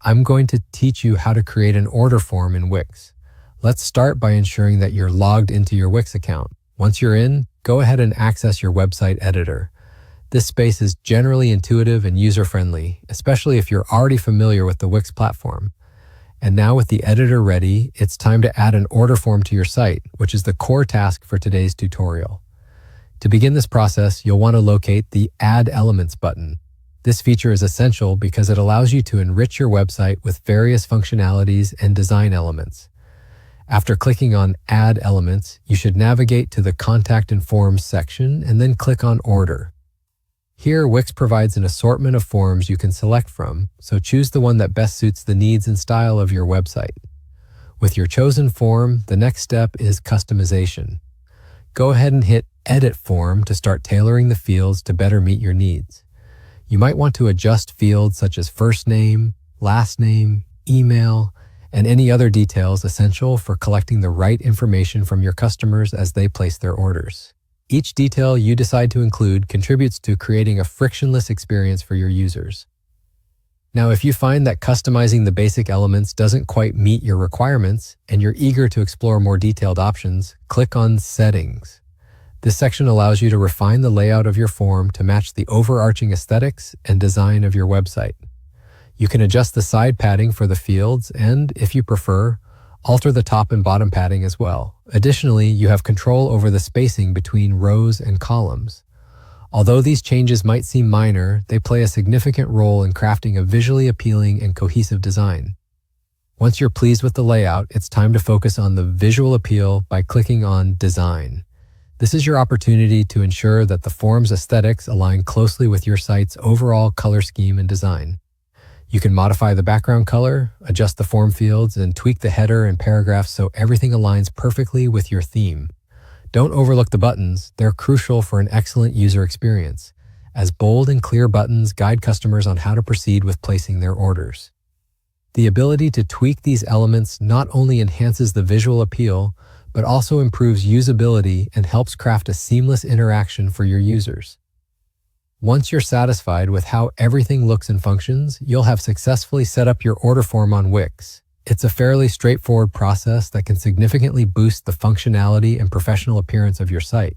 I'm going to teach you how to create an order form in Wix. Let's start by ensuring that you're logged into your Wix account. Once you're in, go ahead and access your website editor. This space is generally intuitive and user-friendly, especially if you're already familiar with the Wix platform. And now with the editor ready, it's time to add an order form to your site, which is the core task for today's tutorial. To begin this process, you'll want to locate the Add Elements button. This feature is essential because it allows you to enrich your website with various functionalities and design elements. After clicking on Add Elements, you should navigate to the Contact and Forms section and then click on Order. Here, Wix provides an assortment of forms you can select from, so choose the one that best suits the needs and style of your website. With your chosen form, the next step is customization. Go ahead and hit Edit Form to start tailoring the fields to better meet your needs. You might want to adjust fields such as first name, last name, email, and any other details essential for collecting the right information from your customers as they place their orders. Each detail you decide to include contributes to creating a frictionless experience for your users. Now, if you find that customizing the basic elements doesn't quite meet your requirements and you're eager to explore more detailed options, click on Settings. This section allows you to refine the layout of your form to match the overarching aesthetics and design of your website. You can adjust the side padding for the fields and, if you prefer, alter the top and bottom padding as well. Additionally, you have control over the spacing between rows and columns. Although these changes might seem minor, they play a significant role in crafting a visually appealing and cohesive design. Once you're pleased with the layout, it's time to focus on the visual appeal by clicking on Design. This is your opportunity to ensure that the form's aesthetics align closely with your site's overall color scheme and design. You can modify the background color, adjust the form fields, and tweak the header and paragraphs so everything aligns perfectly with your theme. Don't overlook the buttons. They're crucial for an excellent user experience, as bold and clear buttons guide customers on how to proceed with placing their orders. The ability to tweak these elements not only enhances the visual appeal, but also improves usability and helps craft a seamless interaction for your users. Once you're satisfied with how everything looks and functions, you'll have successfully set up your order form on Wix. It's a fairly straightforward process that can significantly boost the functionality and professional appearance of your site.